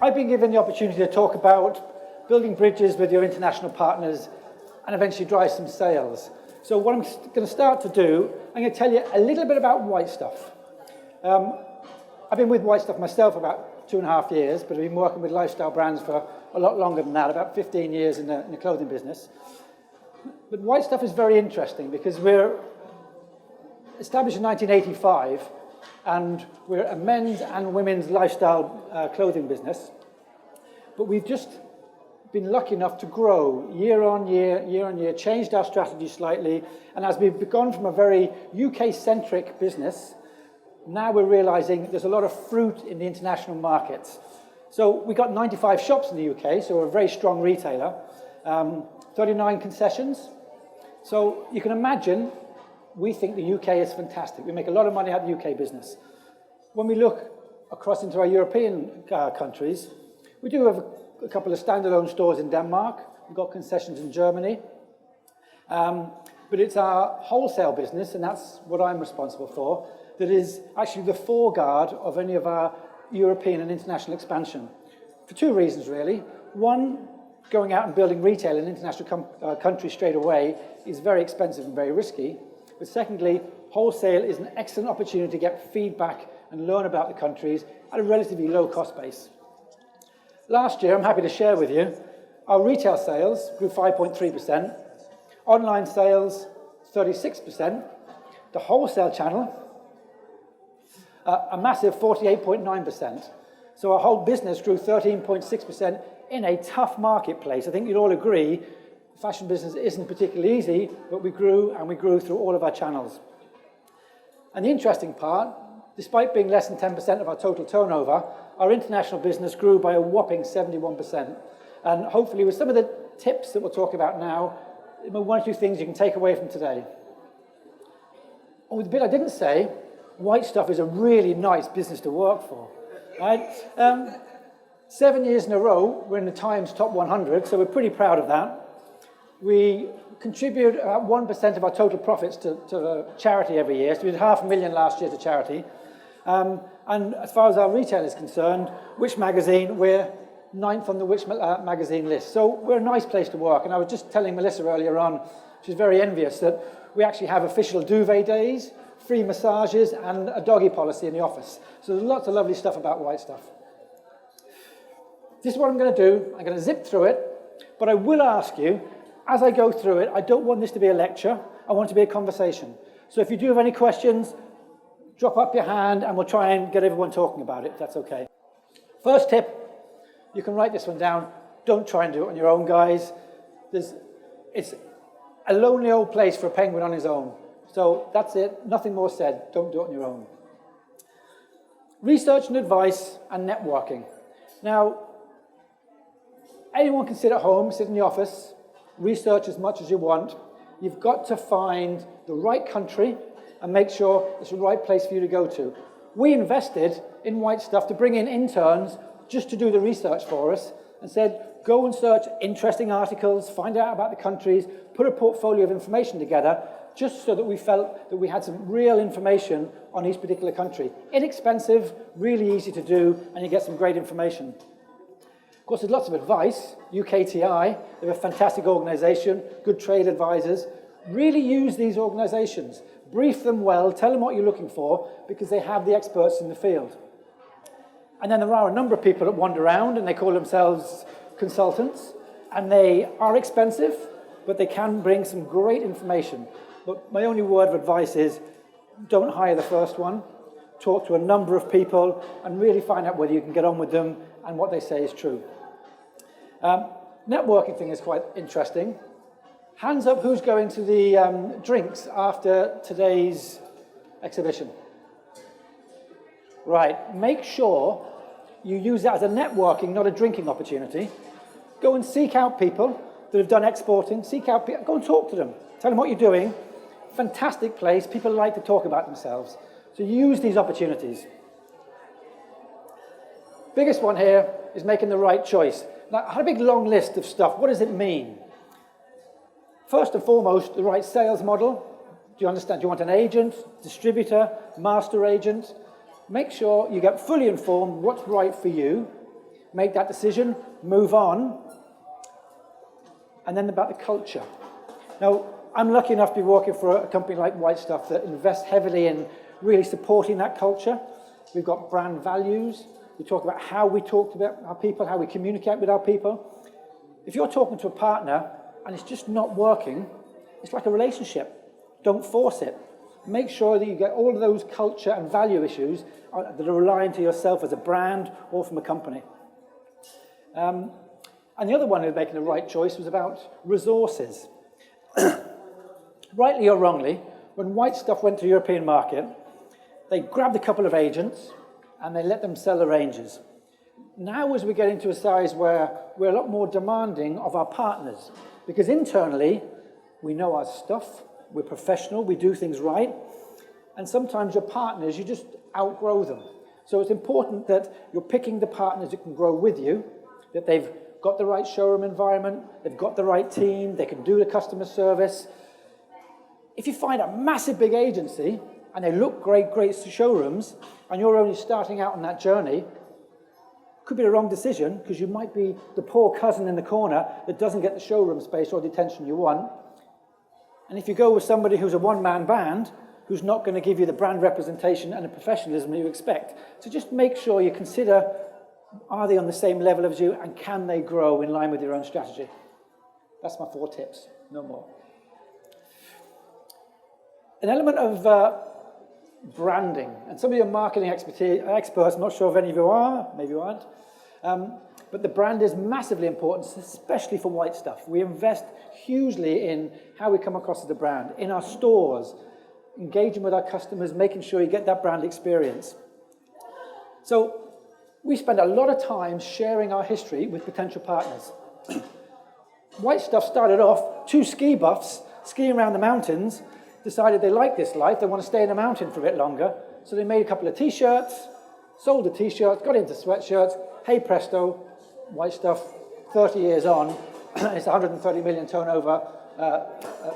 I've been given the opportunity to talk about building bridges with your international partners and eventually drive some sales. So what I'm going to start to do, I'm going to tell you a little bit about White Stuff. I've been with White Stuff myself about 2.5 years, but I've been working with lifestyle brands for a lot longer than that, about 15 years in the clothing business. But White Stuff is very interesting because we're established in 1985, and we're a men's and women's lifestyle clothing business. But we've just been lucky enough to grow year on year, changed our strategy slightly, and as we've gone from a very UK-centric business, now we're realizing there's a lot of fruit in the international markets. So we got 95 shops in the UK, so we're a very strong retailer, 39 concessions. So you can imagine, we think the UK is fantastic. We make a lot of money out of the UK business. When we look across into our European countries, we do have a couple of standalone stores in Denmark. We've got concessions in Germany. But it's our wholesale business, and that's what I'm responsible for, that is actually the foreguard of any of our European and international expansion. For two reasons, really. One, going out and building retail in international countries straight away is very expensive and very risky. But secondly, wholesale is an excellent opportunity to get feedback and learn about the countries at a relatively low cost base. Last year, I'm happy to share with you, our retail sales grew 5.3%, online sales 36%, the wholesale channel a massive 48.9%. So our whole business grew 13.6% in a tough marketplace. I think you'd all agree, fashion business isn't particularly easy, but we grew, and we grew through all of our channels. And the interesting part, despite being less than 10% of our total turnover, our international business grew by a whopping 71%. And hopefully with some of the tips that we'll talk about now, one or two things you can take away from today. Oh, the bit I didn't say, White Stuff is a really nice business to work for. Right? 7 years in a row, we're in the Times Top 100, so we're pretty proud of that. We contribute about 1% of our total profits to charity every year, so we did $500,000 last year to charity. And as far as our retail is concerned, Which magazine, we're 9th on the Which magazine list. So we're a nice place to work. And I was just telling Melissa earlier on, she's very envious, that we actually have official duvet days, free massages, and a doggy policy in the office. So there's lots of lovely stuff about White Stuff. This is what I'm going to do. I'm going to zip through it, but I will ask you, as I go through it, I don't want this to be a lecture. I want it to be a conversation. So if you do have any questions, drop up your hand, and we'll try and get everyone talking about it, if that's okay. First tip, you can write this one down. Don't try and do it on your own, guys. It's a lonely old place for a penguin on his own. So that's it. Nothing more said. Don't do it on your own. Research and advice and networking. Now, anyone can sit at home, sit in the office, research as much as you want. You've got to find the right country and make sure it's the right place for you to go to. We invested in White Stuff to bring in interns just to do the research for us and said, go and search interesting articles, find out about the countries, put a portfolio of information together, just so that we felt that we had some real information on each particular country. Inexpensive, really easy to do, and you get some great information. Of course, there's lots of advice. UKTI, they're a fantastic organization, good trade advisors. Really use these organizations. Brief them well, tell them what you're looking for, because they have the experts in the field. And then there are a number of people that wander around, and they call themselves consultants, and they are expensive, but they can bring some great information. But my only word of advice is, don't hire the first one. Talk to a number of people, and really find out whether you can get on with them and what they say is true. Networking thing is quite interesting. Hands up who's going to the drinks after today's exhibition. Right, make sure you use that as a networking, not a drinking opportunity. Go and seek out people that have done exporting. Seek out people, go and talk to them. Tell them what you're doing. Fantastic place, people like to talk about themselves. So use these opportunities. Biggest one here is making the right choice. Now, I had a big long list of stuff. What does it mean? First and foremost, the right sales model. Do you understand? Do you want an agent, distributor, master agent? Make sure you get fully informed what's right for you. make that decision, move on, and then about the culture. Now, I'm lucky enough to be working for a company like White Stuff that invests heavily in really supporting that culture. We've got brand values. We talk about how we talk to our people, how we communicate with our people. If you're talking to a partner and it's just not working, it's like a relationship. Don't force it. Make sure that you get all of those culture and value issues that are aligned to yourself as a brand or from a company. And the other one who was making the right choice was about resources. Rightly or wrongly, when White Stuff went to the European market, they grabbed a couple of agents and they let them sell the ranges. Now, as we get into a size where we're a lot more demanding of our partners, because internally, we know our stuff, we're professional, we do things right, and sometimes your partners, you just outgrow them. So it's important that you're picking the partners that can grow with you, that they've got the right showroom environment, they've got the right team, they can do the customer service. If you find a massive big agency, and they look great showrooms, and you're only starting out on that journey, could be the wrong decision, because you might be the poor cousin in the corner that doesn't get the showroom space or the attention you want. And if you go with somebody who's a one-man band, who's not going to give you the brand representation and the professionalism that you expect, so just make sure you consider, are they on the same level as you, and can they grow in line with your own strategy? That's my 4 tips, no more. An element of branding, and some of your marketing experts, I'm not sure if any of you are, maybe you aren't, but the brand is massively important, especially for White Stuff. We invest hugely in how we come across as a brand, in our stores, engaging with our customers, making sure you get that brand experience. So we spend a lot of time sharing our history with potential partners. White Stuff started off 2 ski buffs skiing around the mountains, decided they like this life, they want to stay in the mountain for a bit longer, so they made a couple of t-shirts, sold the t-shirts, got into sweatshirts. Hey presto, White Stuff, 30 years on, it's 130 million turnover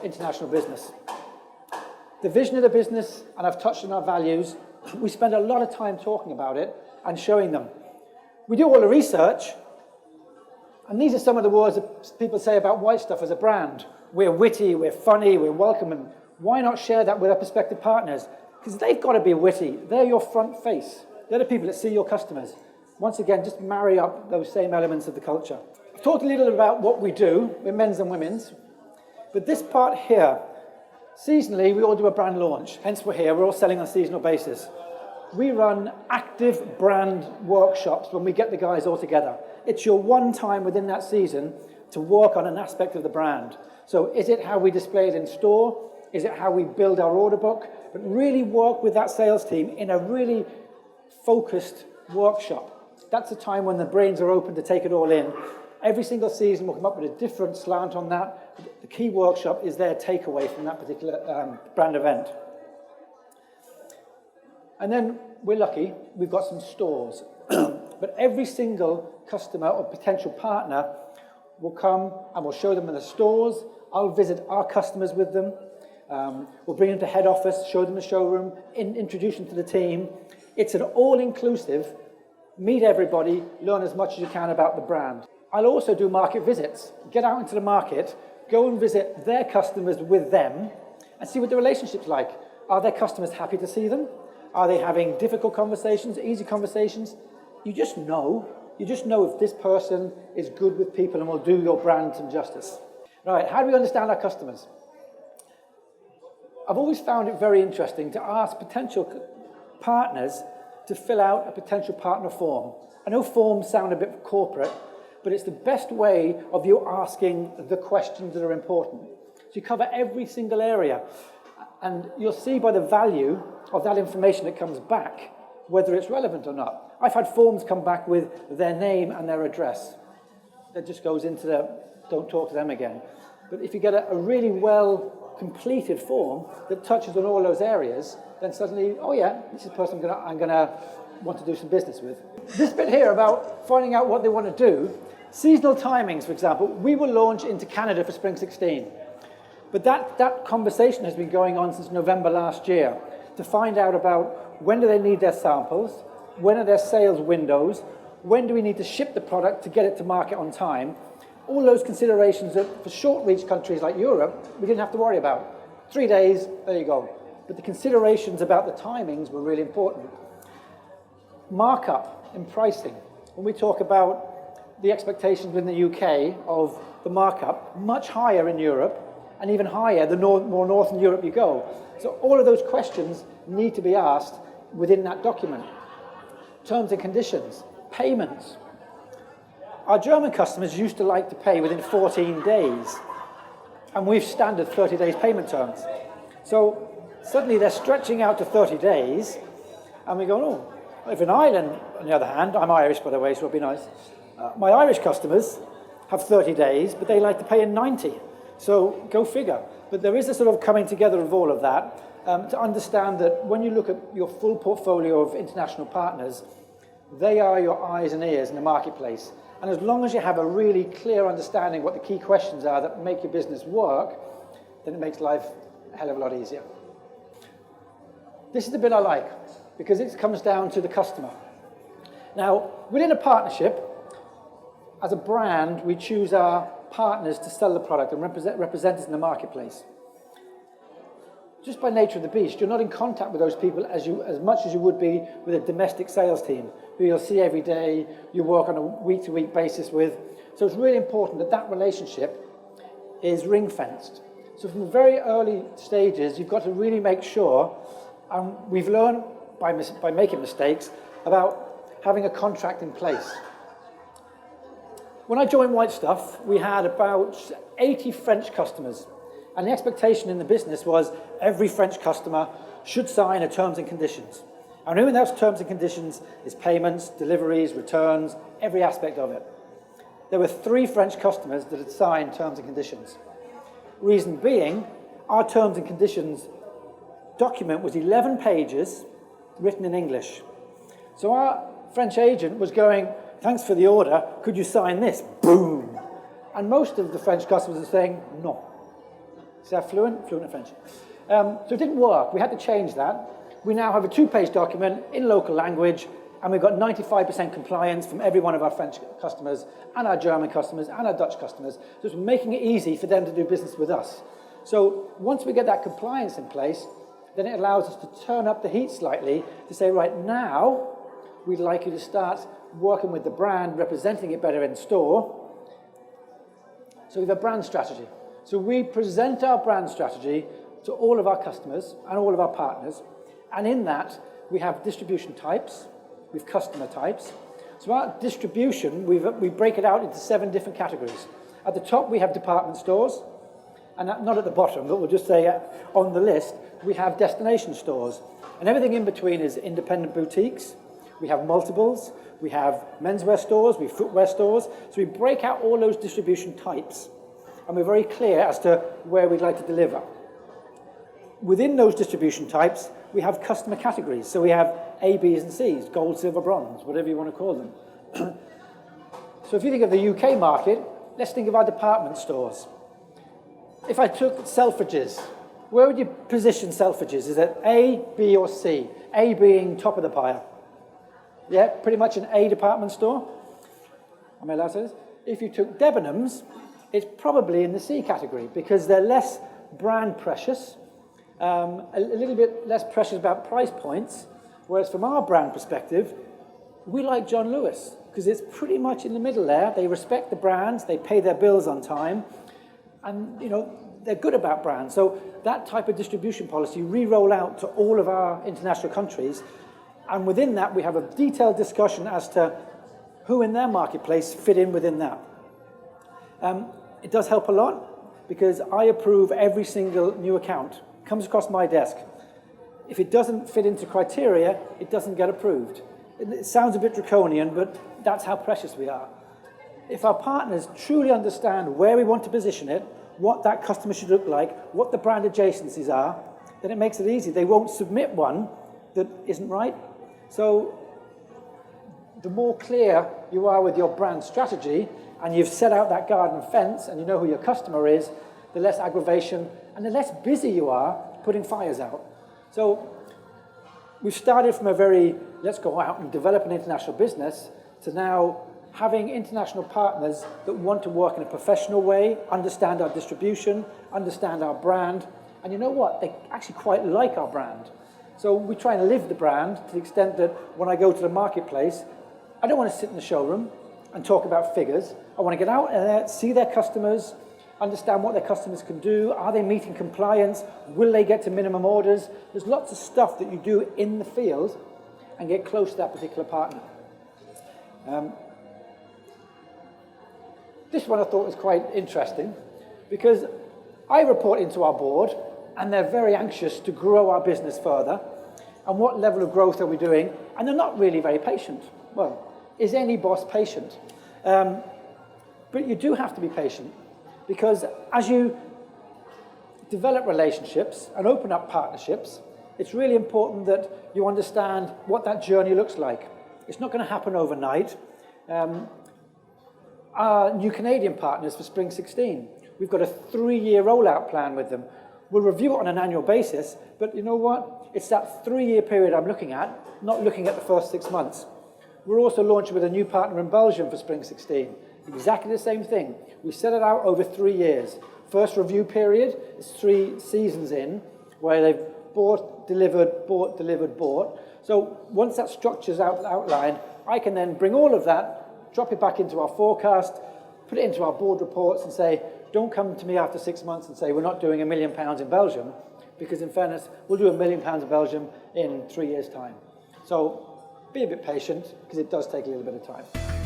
international business. The vision of the business, and I've touched on our values, we spend a lot of time talking about it and showing them. We do all the research, and these are some of the words that people say about White Stuff as a brand. We're witty, we're funny, we're welcoming. Why not share that with our prospective partners? Because they've got to be witty. They're your front face. They're the people that see your customers. Once again, just marry up those same elements of the culture. I've talked a little about what we do with men's and women's, but this part here, seasonally, we all do a brand launch. Hence we're here, we're all selling on a seasonal basis. We run active brand workshops when we get the guys all together. It's your one time within that season to work on an aspect of the brand. So is it how we display it in store? Is it how we build our order book? But really work with that sales team in a really focused workshop. That's the time when the brains are open to take it all in. Every single season we'll come up with a different slant on that. The key workshop is their takeaway from that particular brand event. And then we're lucky, we've got some stores. But every single customer or potential partner will come and we'll show them in the stores. I'll visit our customers with them. We'll bring them to head office, show them the showroom, introduce them to the team. It's an all-inclusive, meet everybody, learn as much as you can about the brand. I'll also do market visits. Get out into the market, go and visit their customers with them, and see what the relationship's like. Are their customers happy to see them? Are they having difficult conversations, easy conversations? You just know if this person is good with people and will do your brand some justice. Right, how do we understand our customers? I've always found it very interesting to ask potential partners to fill out a potential partner form. I know forms sound a bit corporate, but it's the best way of you asking the questions that are important. So you cover every single area, and you'll see by the value of that information that comes back whether it's relevant or not. I've had forms come back with their name and their address. That just goes into the don't talk to them again. But if you get a really well completed form that touches on all those areas, then suddenly, oh yeah, this is the person I'm gonna want to do some business with. This bit here about finding out what they want to do, seasonal timings, for example, we will launch into Canada for Spring 16. But that conversation has been going on since November last year to find out about when do they need their samples, when are their sales windows, When do we need to ship the product to get it to market on time? All those considerations that for short-reach countries like Europe, we didn't have to worry about. 3 days, there you go. But the considerations about the timings were really important. Markup in pricing. When we talk about the expectations in the UK of the markup, much higher in Europe, and even higher the more northern Europe you go. So all of those questions need to be asked within that document. Terms and conditions, payments. Our German customers used to like to pay within 14 days, and we've standard 30 days payment terms. So suddenly they're stretching out to 30 days, and we go, oh, if in Ireland, on the other hand, I'm Irish, by the way, so it'll be nice. My Irish customers have 30 days, but they like to pay in 90. So go figure. But there is a sort of coming together of all of that to understand that when you look at your full portfolio of international partners, they are your eyes and ears in the marketplace. And as long as you have a really clear understanding what the key questions are that make your business work, then it makes life a hell of a lot easier. This is the bit I like, because it comes down to the customer. Now, within a partnership, as a brand, we choose our partners to sell the product and represent us in the marketplace. Just by nature of the beast, you're not in contact with those people as much as you would be with a domestic sales team, who you'll see every day, you work on a week-to-week basis with. So it's really important that that relationship is ring-fenced. So from the very early stages, you've got to really make sure, and we've learned by making mistakes, about having a contract in place. When I joined White Stuff, we had about 80 French customers. And the expectation in the business was every French customer should sign a terms and conditions. And in those terms and conditions is payments, deliveries, returns, every aspect of it. There were 3 French customers that had signed terms and conditions. Reason being, our terms and conditions document was 11 pages written in English. So our French agent was going, thanks for the order, could you sign this? Boom! And most of the French customers are saying, no. Is that fluent? Fluent in French. So it didn't work. We had to change that. We now have a 2-page document in local language, and we've got 95% compliance from every one of our French customers, and our German customers, and our Dutch customers. So it's making it easy for them to do business with us. So once we get that compliance in place, then it allows us to turn up the heat slightly to say, right now, we'd like you to start working with the brand, representing it better in store. So we have a brand strategy. So we present our brand strategy to all of our customers and all of our partners. And in that, we have distribution types, we have customer types. So our distribution, we break it out into 7 different categories. At the top, we have department stores. And not at the bottom, but we'll just say on the list, we have destination stores. And everything in between is independent boutiques. We have multiples. We have menswear stores. We have footwear stores. So we break out all those distribution types. And we're very clear as to where we'd like to deliver. Within those distribution types, we have customer categories. So we have A, Bs, and Cs, gold, silver, bronze, whatever you want to call them. So if you think of the UK market, let's think of our department stores. If I took Selfridges, where would you position Selfridges? Is it A, B, or C? A being top of the pile. Yeah, pretty much an A department store. Am I allowed to say this? If you took Debenhams, it's probably in the C category because they're less brand precious, a little bit less precious about price points, whereas from our brand perspective, we like John Lewis because it's pretty much in the middle there. They respect the brands, they pay their bills on time, and they're good about brands. So that type of distribution policy we roll out to all of our international countries, and within that we have a detailed discussion as to who in their marketplace fit in within that. It does help a lot because I approve every single new account. Comes across my desk. If it doesn't fit into criteria, it doesn't get approved. It sounds a bit draconian, but that's how precious we are. If our partners truly understand where we want to position it, what that customer should look like, what the brand adjacencies are, then it makes it easy. They won't submit one that isn't right. So the more clear you are with your brand strategy, and you've set out that garden fence, and you know who your customer is, the less aggravation, and the less busy you are putting fires out. So we've started from a very, let's go out and develop an international business, to now having international partners that want to work in a professional way, understand our distribution, understand our brand, and you know what? They actually quite like our brand. So we try and live the brand to the extent that when I go to the marketplace, I don't want to sit in the showroom and talk about figures. I want to get out there, see their customers, understand what their customers can do. Are they meeting compliance? Will they get to minimum orders? There's lots of stuff that you do in the field and get close to that particular partner. This one I thought was quite interesting because I report into our board and they're very anxious to grow our business further. And what level of growth are we doing? And they're not really very patient. Well, is any boss patient? But you do have to be patient because as you develop relationships and open up partnerships, it's really important that you understand what that journey looks like. It's not going to happen overnight. Our new Canadian partners for Spring 16, we've got a 3-year rollout plan with them. We'll review it on an annual basis, but you know what? It's that 3-year period I'm looking at, not looking at the first 6 months. We're also launching with a new partner in Belgium for Spring 16. Exactly the same thing. We set it out over 3 years. First review period is 3 seasons in, where they've bought, delivered, bought. So once that structure's outlined, I can then bring all of that, drop it back into our forecast, put it into our board reports and say, don't come to me after 6 months and say, we're not doing £1 million in Belgium, because in fairness, we'll do £1 million in Belgium in 3 years' time. So be a bit patient, because it does take a little bit of time.